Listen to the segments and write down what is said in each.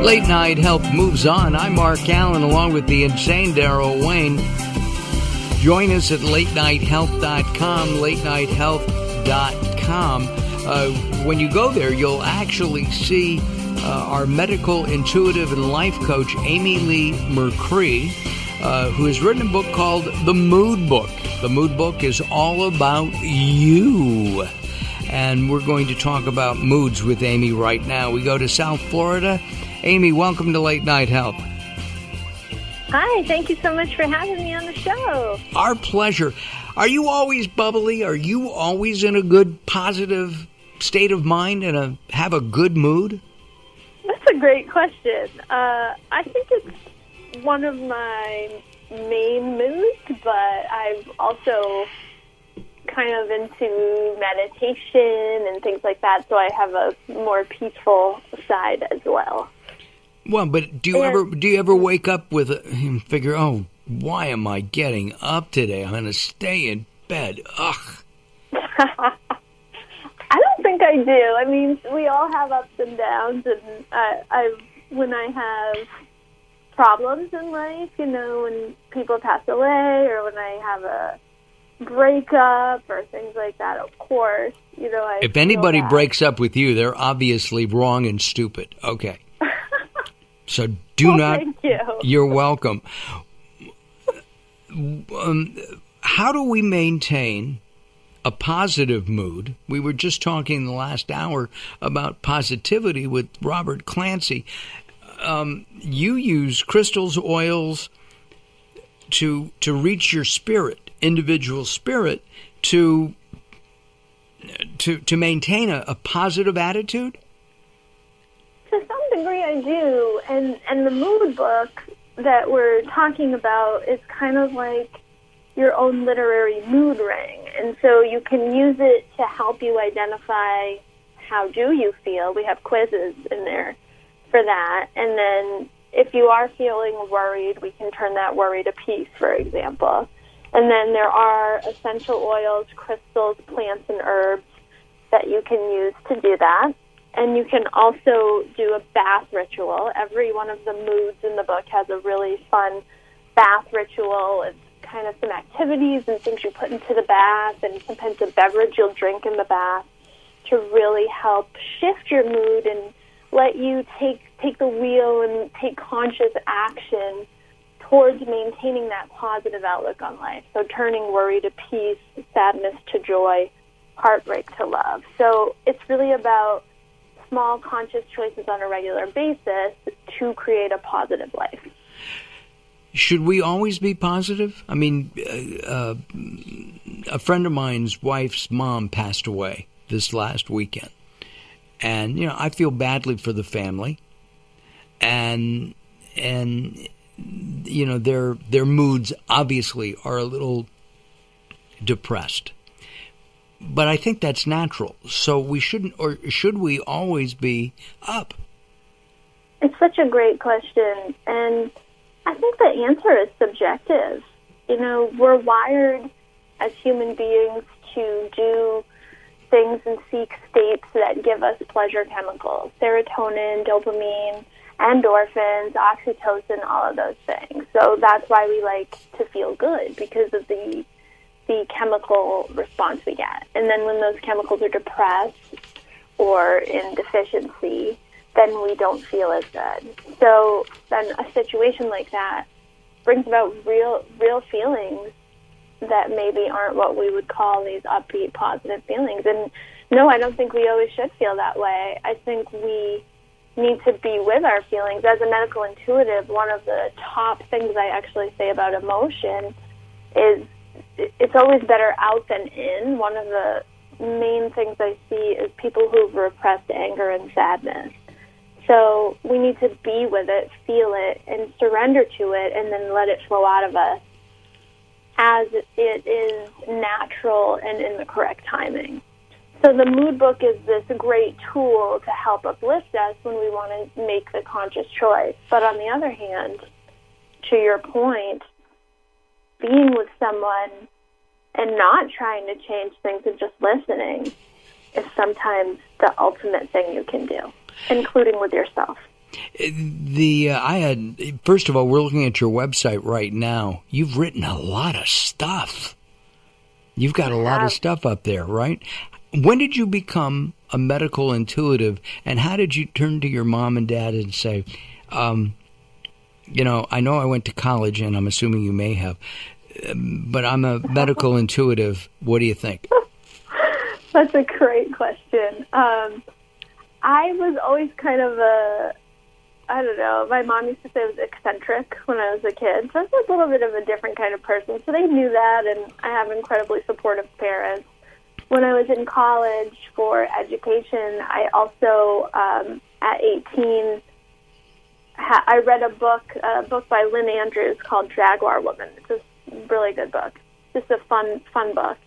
Late Night Health moves on. I'm Mark Alyn, along with the insane Daryl Wayne. Join us at latenighthealth.com, latenighthealth.com. When you go there, you'll actually see our medical, intuitive, and life coach, Leigh Mercree, who has written a book called The Mood Book. The Mood Book is all about you. And we're going to talk about moods with Amy right now. We go to South Florida. Amy, welcome to Late Night Health. Hi, thank you so much for having me on the show. Our pleasure. Are you always bubbly? Are you always in a good, positive state of mind and have a good mood? That's a great question. I think it's one of my main moods, but I'm also kind of into meditation and things like that, so I have a more peaceful side as well. Well, but do you ever wake up with and figure, oh, why am I getting up today? I'm going to stay in bed. Ugh. I don't think I do. I mean, we all have ups and downs, and when I have problems in life, you know, when people pass away or when I have a breakup or things like that, of course, you know, if anybody breaks up with you, they're obviously wrong and stupid. Okay. So thank you. You're welcome. How do we maintain a positive mood? We were just talking the last hour about positivity with Robert Clancy. You use crystals, oils to reach your spirit, individual spirit, to maintain a positive attitude? To some degree, I do, and the mood book that we're talking about is kind of like your own literary mood ring, and so you can use it to help you identify how do you feel. We have quizzes in there for that, and then if you are feeling worried, we can turn that worry to peace, for example. And then there are essential oils, crystals, plants, and herbs that you can use to do that. And you can also do a bath ritual. Every one of the moods in the book has a really fun bath ritual. It's kind of some activities and things you put into the bath, and sometimes a beverage you'll drink in the bath to really help shift your mood and let you take the wheel and take conscious action towards maintaining that positive outlook on life. So turning worry to peace, sadness to joy, heartbreak to love. So it's really about small conscious choices on a regular basis to create a positive life. Should we always be positive? I mean, a friend of mine's wife's mom passed away this last weekend. And, you know, I feel badly for the family. And you know, their moods obviously are a little depressed. But I think that's natural. So we shouldn't, or should we always be up? It's such a great question. And I think the answer is subjective. You know, we're wired as human beings to do things and seek states that give us pleasure chemicals, serotonin, dopamine, endorphins, oxytocin, all of those things. So that's why we like to feel good, because of the chemical response we get. And then when those chemicals are depressed or in deficiency, then we don't feel as good. So then a situation like that brings about real feelings that maybe aren't what we would call these upbeat, positive feelings. And no, I don't think we always should feel that way. I think we need to be with our feelings. As a medical intuitive, one of the top things I actually say about emotion is it's always better out than in. One of the main things I see is people who've repressed anger and sadness. So we need to be with it, feel it, and surrender to it, and then let it flow out of us as it is natural and in the correct timing. So the mood book is this great tool to help uplift us when we want to make the conscious choice. But on the other hand, to your point, being with someone and not trying to change things and just listening is sometimes the ultimate thing you can do, including with yourself. First of all, we're looking at your website right now. You've written a lot of stuff. You've got a lot of stuff up there, right? When did you become a medical intuitive, and how did you turn to your mom and dad and say, I know I went to college, and I'm assuming you may have, but I'm a medical intuitive. What do you think? That's a great question. I was always kind of I don't know, my mom used to say I was eccentric when I was a kid, so I was a little bit of a different kind of person, so they knew that, and I have incredibly supportive parents. When I was in college for education, I also, at 18, I read a book by Lynn Andrews called Jaguar Woman. It's a really good book, just a fun book,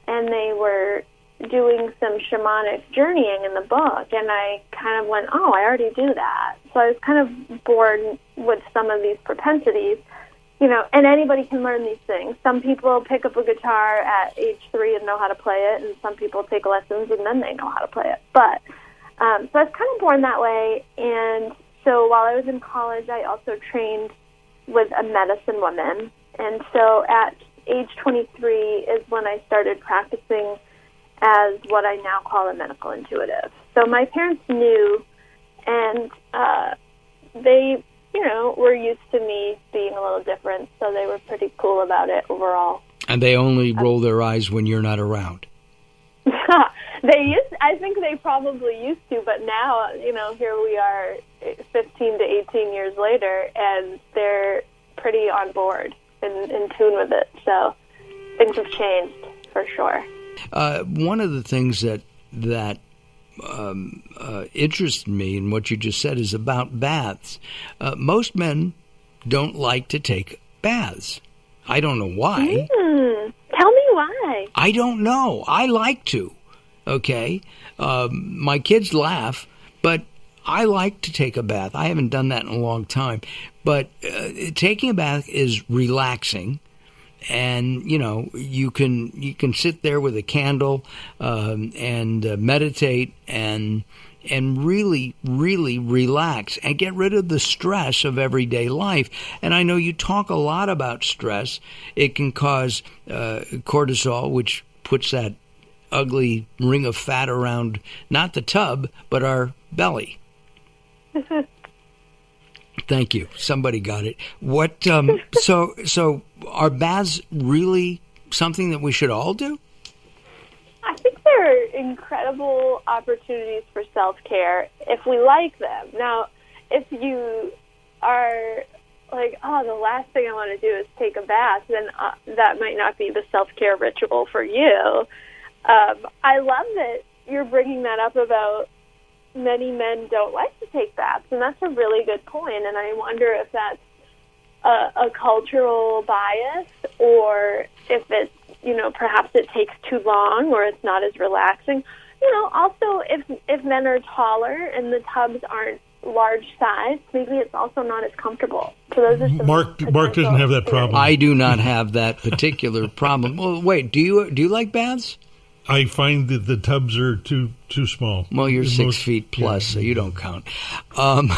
and they were doing some shamanic journeying in the book, and I kind of went, oh, I already do that. So I was kind of born with some of these propensities, and anybody can learn these things. Some people pick up a guitar at age 3 and know how to play it, and some people take lessons and then they know how to play it. But so I was kind of born that way, and so while I was in college, I also trained with a medicine woman, and so at age 23 is when I started practicing as what I now call a medical intuitive. So my parents knew, and they, were used to me being a little different, so they were pretty cool about it overall. And they only roll their eyes when you're not around. I think they probably used to, but now, here we are 15 to 18 years later, and they're pretty on board and in tune with it. So things have changed for sure. One of the things that interested me in what you just said is about baths. Most men don't like to take baths. I don't know why. Tell me why. I don't know. I like to. Okay? My kids laugh, but I like to take a bath. I haven't done that in a long time. But taking a bath is relaxing. And, you can sit there with a candle and meditate and really, really relax and get rid of the stress of everyday life. And I know you talk a lot about stress. It can cause cortisol, which puts that ugly ring of fat around not the tub, but our belly. Thank you. Somebody got it. What? So are baths really something that we should all do? I think they're incredible opportunities for self-care if we like them. Now, if you are like, oh, the last thing I want to do is take a bath, then that might not be the self-care ritual for you. I love that you're bringing that up about many men don't like to take baths, and that's a really good point, and I wonder if that's a cultural bias, or if it's, perhaps it takes too long, or it's not as relaxing. Also, if men are taller and the tubs aren't large size, maybe it's also not as comfortable. So those are some Mark doesn't have that problem. I do not have that particular problem. Well, wait, do you like baths? I find that the tubs are too small. Well, you're 6 feet plus, so you don't count. I'm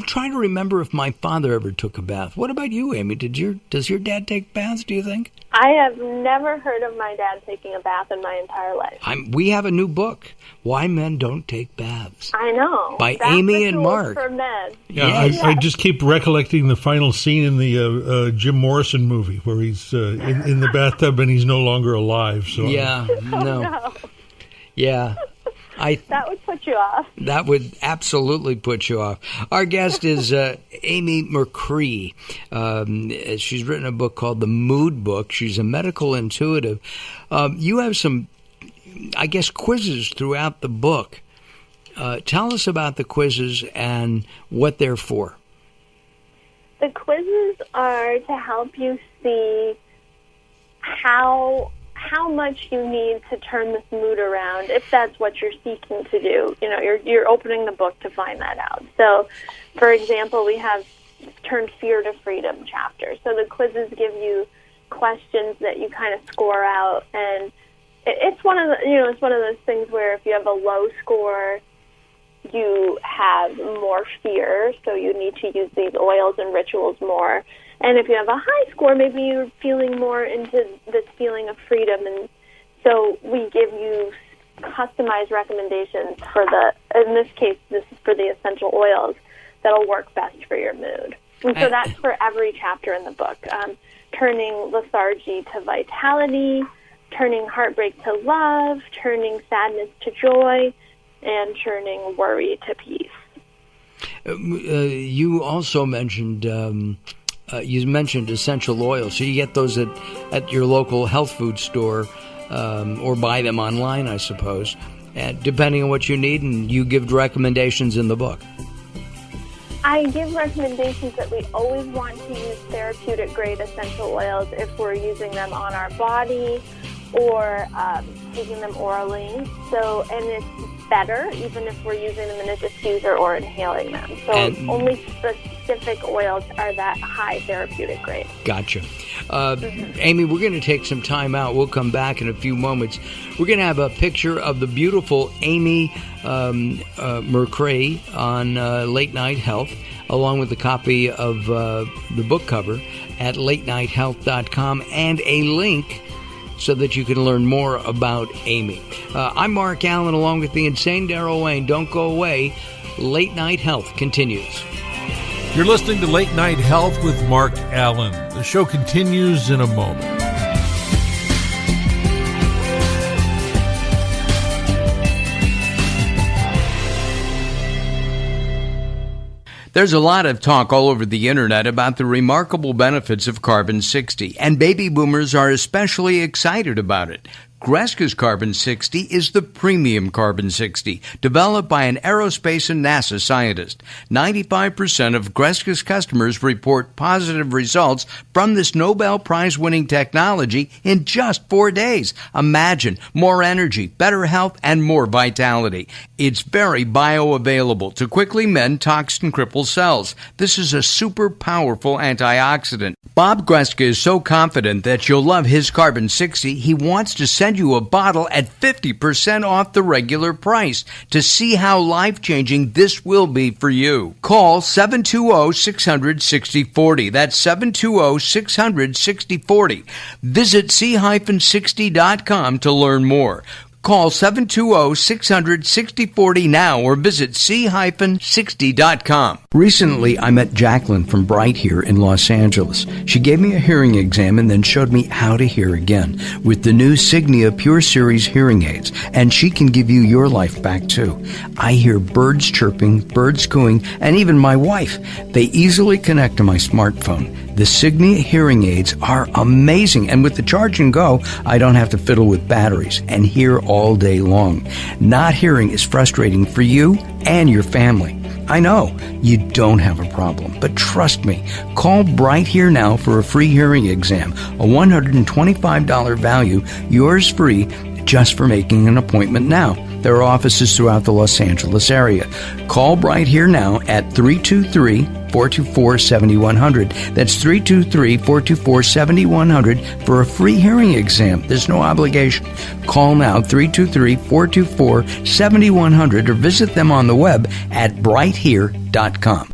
trying to remember if my father ever took a bath. What about you, Amy? Does your dad take baths, do you think? I have never heard of my dad taking a bath in my entire life. We have a new book, Why Men Don't Take Baths. I know. By Amy and Mark. For men. Yeah, yes. I just keep recollecting the final scene in the Jim Morrison movie where he's in the bathtub and he's no longer alive. So yeah, no. Yeah. That would put you off. That would absolutely put you off. Our guest is Leigh Mercree. She's written a book called The Mood Book. She's a medical intuitive. You have some, I guess, quizzes throughout the book. Tell us about the quizzes and what they're for. The quizzes are to help you see how much you need to turn this mood around, if that's what you're seeking to do. You're opening the book to find that out. So, for example, we have Turn Fear to Freedom chapter. So the quizzes give you questions that you kind of score out, and it's one of those things where if you have a low score, you have more fear, so you need to use these oils and rituals more. And if you have a high score, maybe you're feeling more into this feeling of freedom. And so we give you customized recommendations for in this case, this is for the essential oils that'll work best for your mood. And so that's for every chapter in the book. Turning lethargy to vitality, turning heartbreak to love, turning sadness to joy, and turning worry to peace. You also mentioned essential oils. So you get those at your local health food store, or buy them online, I suppose, depending on what you need, and you give recommendations in the book. I give recommendations that we always want to use therapeutic grade essential oils if we're using them on our body or taking them orally. So, and it's better even if we're using them in a diffuser or inhaling them. So only specific oils are that high therapeutic grade. Gotcha. Amy, we're going to take some time out. We'll come back in a few moments. We're going to have a picture of the beautiful Amy Mercree on Late Night Health, along with a copy of the book cover at latenightehealth.com and a link so that you can learn more about Amy. I'm Mark Alyn, along with the insane Daryl Wayne. Don't go away. Late Night Health continues. You're listening to Late Night Health with Mark Alyn. The show continues in a moment. There's a lot of talk all over the internet about the remarkable benefits of Carbon-60, and baby boomers are especially excited about it. Greska's Carbon-60 is the premium Carbon-60, developed by an aerospace and NASA scientist. 95% of Greska's customers report positive results from this Nobel Prize-winning technology in just 4 days. Imagine more energy, better health, and more vitality. It's very bioavailable to quickly mend toxin-crippled cells. This is a super powerful antioxidant. Bob Greska is so confident that you'll love his Carbon-60, he wants to send you a bottle at 50% off the regular price to see how life-changing this will be for you. Call 720-600-6040. That's 720-600-6040. Visit c-60.com to learn more. Call 720-600-6040 now or visit c-60.com. Recently, I met Jacqueline from Bright here in Los Angeles. She gave me a hearing exam and then showed me how to hear again with the new Signia Pure Series hearing aids, and she can give you your life back too. I hear birds chirping, birds cooing, and even my wife. They easily connect to my smartphone. The Signia hearing aids are amazing, and with the charge and go, I don't have to fiddle with batteries and hear all day long. Not hearing is frustrating for you and your family. I know you don't have a problem, but trust me, call Bright Here now for a free hearing exam, a $125 value, yours free, just for making an appointment now. There are offices throughout the Los Angeles area. Call Bright Here now at 323-424-7100. That's 323-424-7100 for a free hearing exam. There's no obligation. Call now, 323-424-7100, or visit them on the web at brighthere.com.